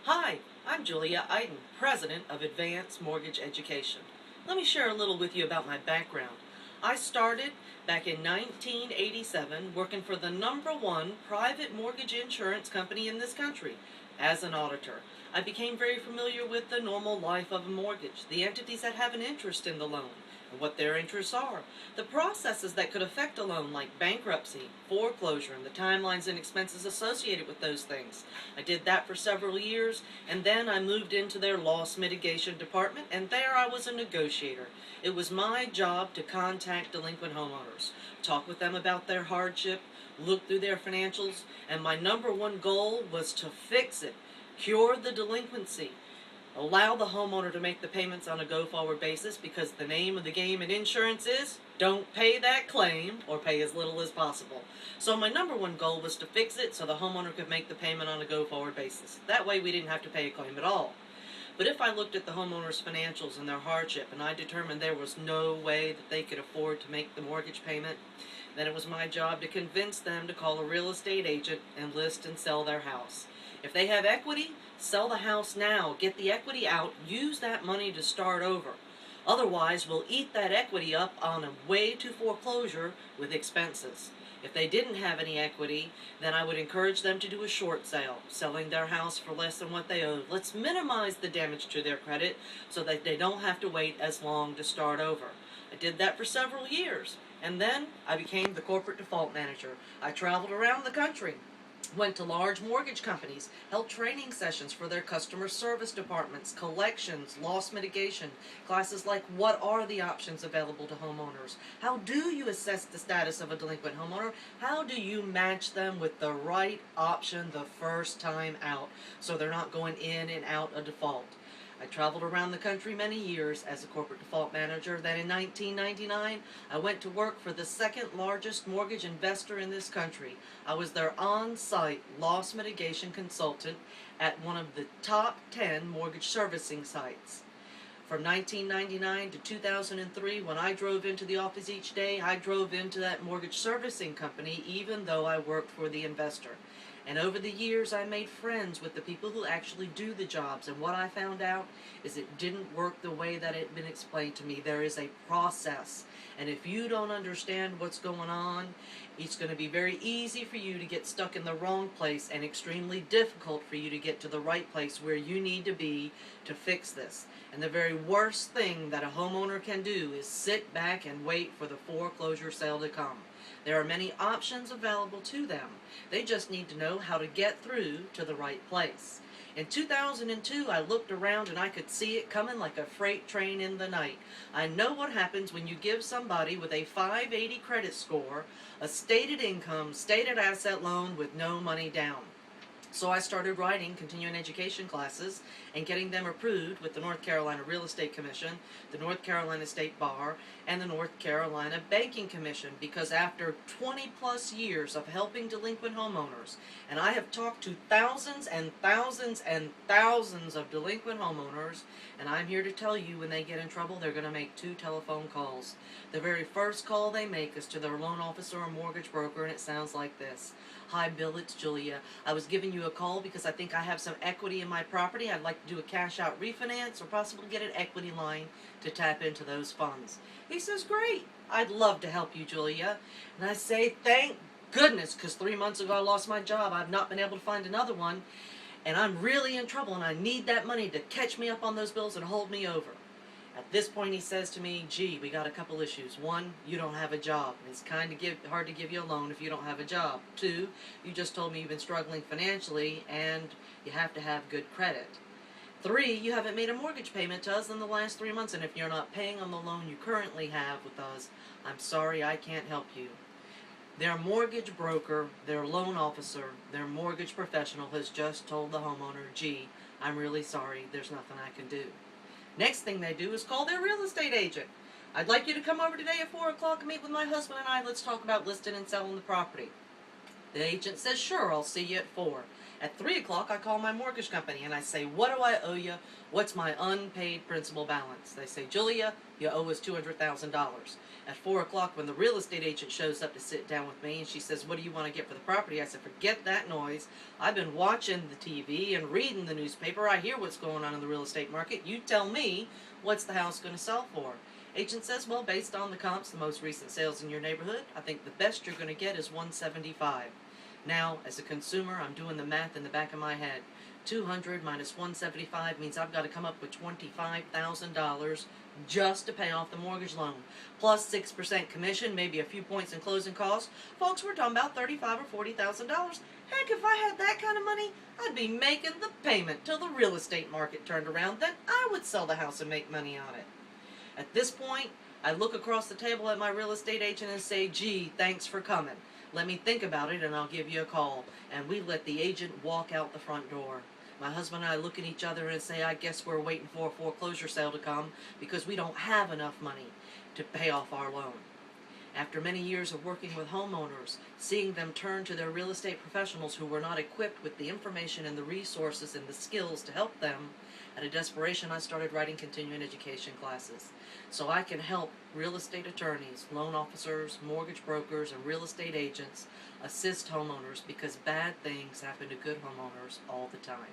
Hi, I'm Julia Iden, President of Advanced Mortgage Education. Let me share a little with you about my background. I started back in 1987 working for the #1 private mortgage insurance company in this country as an auditor. I became very familiar with the normal life of a mortgage, the entities that have an interest in the loan, and what their interests are, the processes that could affect a loan like bankruptcy, foreclosure, and the timelines and expenses associated with those things. I did that for several years, and then I moved into their loss mitigation department, and there I was a negotiator. It was my job to contact delinquent homeowners, talk with them about their hardship, look through their financials, and my #1 goal was to fix it, cure the delinquency, allow the homeowner to make the payments on a go-forward basis, because the name of the game in insurance is don't pay that claim or pay as little as possible. So my #1 goal was to fix it so the homeowner could make the payment on a go-forward basis. That way we didn't have to pay a claim at all. But if I looked at the homeowner's financials and their hardship and I determined there was no way that they could afford to make the mortgage payment, then it was my job to convince them to call a real estate agent and list and sell their house. If they have equity, sell the house now, get the equity out, use that money to start over. Otherwise, we'll eat that equity up on a way to foreclosure with expenses. If they didn't have any equity, then I would encourage them to do a short sale, selling their house for less than what they owed. Let's minimize the damage to their credit so that they don't have to wait as long to start over. I did that for several years, and then I became the corporate default manager. I traveled around the country, went to large mortgage companies, held training sessions for their customer service departments, collections, loss mitigation, classes like what are the options available to homeowners, how do you assess the status of a delinquent homeowner, how do you match them with the right option the first time out so they're not going in and out of default. I traveled around the country many years as a corporate default manager. Then in 1999, I went to work for the second largest mortgage investor in this country. I was their on-site loss mitigation consultant at one of the top 10 mortgage servicing sites. From 1999 to 2003, when I drove into the office each day, I drove into that mortgage servicing company even though I worked for the investor. And over the years, I made friends with the people who actually do the jobs. And what I found out is it didn't work the way that it had been explained to me. There is a process. And if you don't understand what's going on, it's going to be very easy for you to get stuck in the wrong place and extremely difficult for you to get to the right place where you need to be to fix this. And the very worst thing that a homeowner can do is sit back and wait for the foreclosure sale to come. There are many options available to them. They just need to know how to get through to the right place. In 2002, I looked around and I could see it coming like a freight train in the night. I know what happens when you give somebody with a 580 credit score a stated income, stated asset loan with no money down. So I started writing continuing education classes and getting them approved with the North Carolina Real Estate Commission, the North Carolina State Bar, and the North Carolina Banking Commission, because after 20 plus years of helping delinquent homeowners, and I have talked to thousands and thousands and thousands of delinquent homeowners, and I'm here to tell you when they get in trouble, they're going to make 2 telephone calls. The very first call they make is to their loan officer or mortgage broker, and it sounds like this. Hi Bill, it's Julia. I was giving you a call because I think I have some equity in my property. I'd like to do a cash out refinance or possibly get an equity line to tap into those funds. He says, great, I'd love to help you, Julia. And I say, thank goodness, because 3 months ago I lost my job. I've not been able to find another one. And I'm really in trouble and I need that money to catch me up on those bills and hold me over. At this point, he says to me, gee, we got a couple issues. 1, you don't have a job. It's kind of hard to give you a loan if you don't have a job. 2, you just told me you've been struggling financially and you have to have good credit. 3, you haven't made a mortgage payment to us in the last 3 months, and if you're not paying on the loan you currently have with us, I'm sorry, I can't help you. Their mortgage broker, their loan officer, their mortgage professional has just told the homeowner, gee, I'm really sorry, there's nothing I can do. Next thing they do is call their real estate agent. I'd like you to come over today at 4 o'clock and meet with my husband and I. Let's talk about listing and selling the property. The agent says, sure, I'll see you at 4. At 3 o'clock, I call my mortgage company and I say, what do I owe you? What's my unpaid principal balance? They say, Julia, you owe us $200,000. At 4 o'clock, when the real estate agent shows up to sit down with me and she says, what do you want to get for the property? I said, forget that noise. I've been watching the TV and reading the newspaper. I hear what's going on in the real estate market. You tell me, what's the house going to sell for? Agent says, well, based on the comps, the most recent sales in your neighborhood, I think the best you're going to get is $175. Now, as a consumer, I'm doing the math in the back of my head. 200 minus 175 means I've got to come up with $25,000 just to pay off the mortgage loan. Plus 6% commission, maybe a few points in closing costs. Folks, we're talking about $35,000 or $40,000. Heck, if I had that kind of money, I'd be making the payment till the real estate market turned around. Then I would sell the house and make money on it. At this point, I look across the table at my real estate agent and say, gee, thanks for coming. Let me think about it and I'll give you a call. And we let the agent walk out the front door. My husband and I look at each other and say, I guess we're waiting for a foreclosure sale to come because we don't have enough money to pay off our loan. After many years of working with homeowners, seeing them turn to their real estate professionals who were not equipped with the information and the resources and the skills to help them, out of desperation, I started writing continuing education classes so I can help real estate attorneys, loan officers, mortgage brokers, and real estate agents assist homeowners because bad things happen to good homeowners all the time.